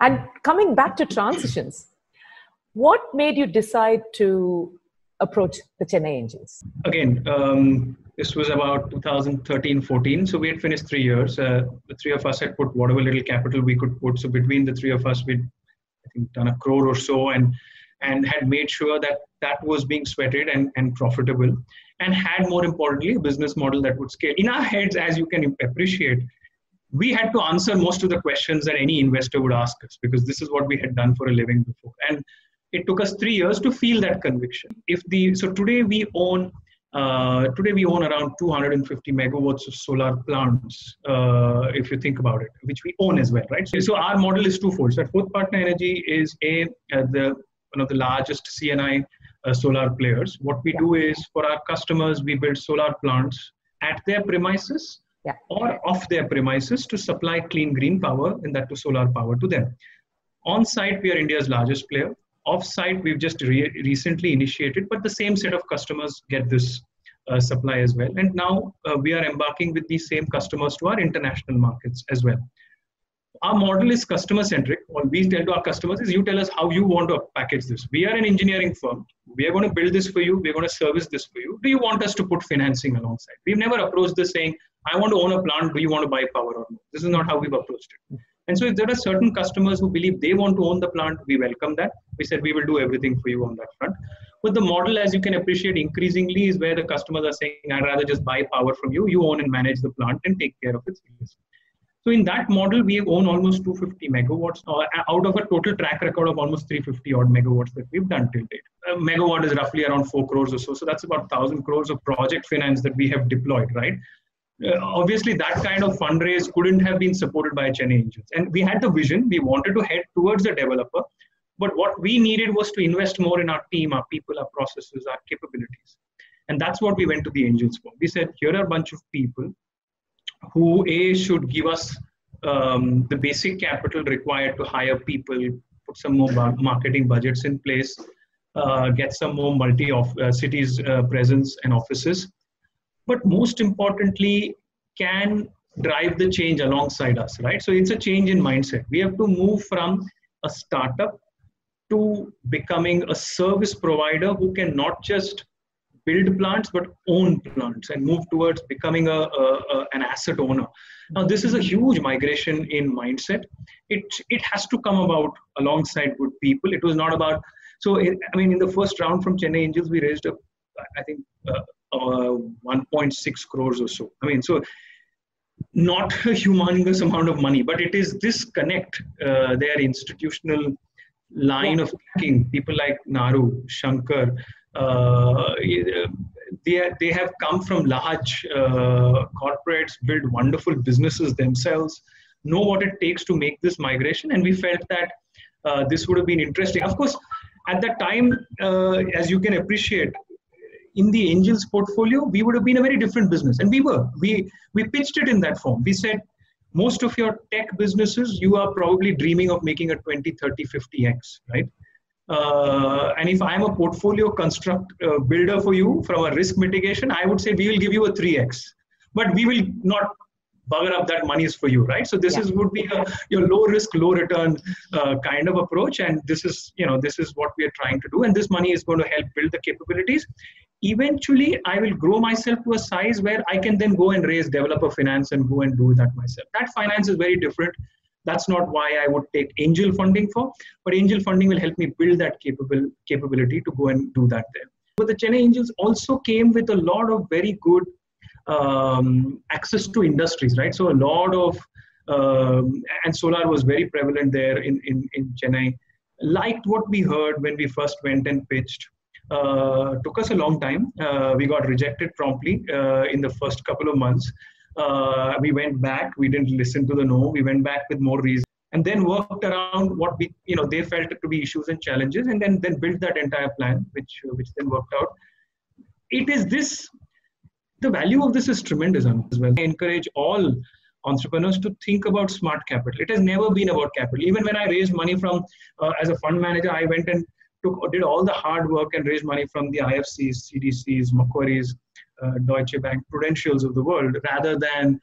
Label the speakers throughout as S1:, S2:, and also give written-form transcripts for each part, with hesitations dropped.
S1: And coming back to transitions, what made you decide to approach the Chennai Angels?
S2: Again, this was about 2013-14. So we had finished 3 years. The three of us had put whatever little capital we could put. So between the three of us, we'd, I think, done 1 crore or so, and had made sure that that was being sweated and profitable, and had, more importantly, a business model that would scale. In our heads, as you can appreciate, we had to answer most of the questions that any investor would ask us, because this is what we had done for a living before. And it took us 3 years to feel that conviction. So today we own around 250 megawatts of solar plants, if you think about it, which we own as well, right? So our model is twofold. So Fourth Partner Energy is one of the largest CNI solar players. What we do is, for our customers, we build solar plants at their premises or off their premises to supply clean green power, and that to solar power to them. On site, we are India's largest player. Off site, we've just recently initiated, but the same set of customers get this supply as well. And now we are embarking with these same customers to our international markets as well. Our model is customer centric. What we tell to our customers is, you tell us how you want to package this. We are an engineering firm. We are going to build this for you. We're going to service this for you. Do you want us to put financing alongside? We've never approached this saying, I want to own a plant. Do you want to buy power or not? This is not how we've approached it. And so if there are certain customers who believe they want to own the plant, we welcome that. We said we will do everything for you on that front. But the model, as you can appreciate, increasingly is where the customers are saying, I'd rather just buy power from you. You own and manage the plant and take care of it. So in that model, we own almost 250 megawatts out of a total track record of almost 350 odd megawatts that we've done till date. A megawatt is roughly around 4 crores or so. So that's about 1,000 crores of project finance that we have deployed, right? Obviously, that kind of fundraise couldn't have been supported by Chennai Angels. And we had the vision. We wanted to head towards the developer. But what we needed was to invest more in our team, our people, our processes, our capabilities. And that's what we went to the Angels for. We said, here are a bunch of people who should give us the basic capital required to hire people, put some more marketing budgets in place, get some more multi-cities presence and offices. But most importantly, can drive the change alongside us, right? So it's a change in mindset. We have to move from a startup to becoming a service provider who can not just build plants, but own plants, and move towards becoming an asset owner. Now, this is a huge migration in mindset. It has to come about alongside good people. It was not about, in the first round from Chennai Angels, we raised I think 1.6 crores or so. So not a humongous amount of money, but it is this connect, their institutional line of thinking. People like Naru, Shankar, they have come from large corporates, build wonderful businesses themselves, know what it takes to make this migration, and we felt that this would have been interesting. Of course, at that time, as you can appreciate, in the Angels portfolio, we would have been a very different business, and we pitched it in that form. We said, most of your tech businesses, you are probably dreaming of making a 20, 30, 50x, right? And if I'm a portfolio builder for you from a risk mitigation, I would say we will give you a 3x, but we will not bugger up that monies for you, right? So this would be your low risk, low return kind of approach, and this is what we are trying to do. And this money is going to help build the capabilities. Eventually, I will grow myself to a size where I can then go and raise developer finance and go and do that myself. That finance is very different. That's not why I would take angel funding for, but angel funding will help me build that capability to go and do that there. But the Chennai Angels also came with a lot of very good access to industries, right? So a lot of, and solar was very prevalent there in Chennai. Liked what we heard when we first went and pitched. Took us a long time. We got rejected promptly in the first couple of months. We went back. We didn't listen to the no. We went back with more reason, and then worked around what they felt to be issues and challenges, and then built that entire plan, which then worked out. It is this. The value of this is tremendous as well. I encourage all entrepreneurs to think about smart capital. It has never been about capital. Even when I raised money from, as a fund manager, I went and did all the hard work and raised money from the IFCs, CDCs, Macquarie's, Deutsche Bank, Prudentials of the world, rather than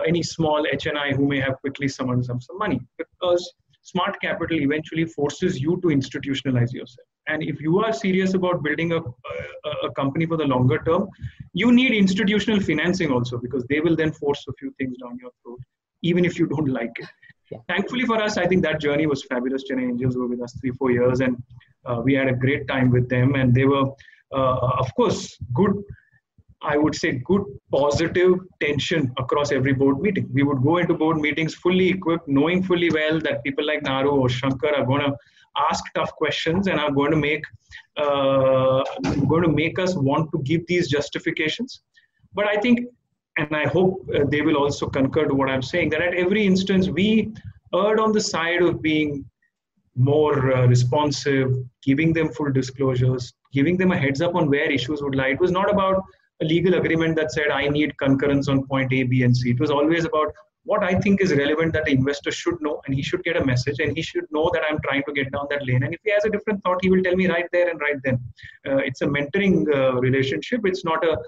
S2: any small HNI who may have quickly summoned some money. Because smart capital eventually forces you to institutionalize yourself. And if you are serious about building a company for the longer term, you need institutional financing also, because they will then force a few things down your throat, even if you don't like it.
S1: Yeah.
S2: Thankfully for us, I think that journey was fabulous. Chennai Angels were with us 3-4 years, and we had a great time with them. And they were, of course, good, I would say, good positive tension across every board meeting. We would go into board meetings fully equipped, knowing fully well that people like Naru or Shankar are going to ask tough questions and are going to make us want to give these justifications. But I think, and I hope they will also concur to what I'm saying, that at every instance we erred on the side of being more responsive, giving them full disclosures, giving them a heads up on where issues would lie. It was not about a legal agreement that said I need concurrence on point A, B, and C. It was always about what I think is relevant that the investor should know, and he should get a message, and he should know that I'm trying to get down that lane. And if he has a different thought, he will tell me right there and right then. It's a mentoring relationship. It's not a,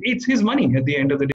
S2: it's his money at the end of the day.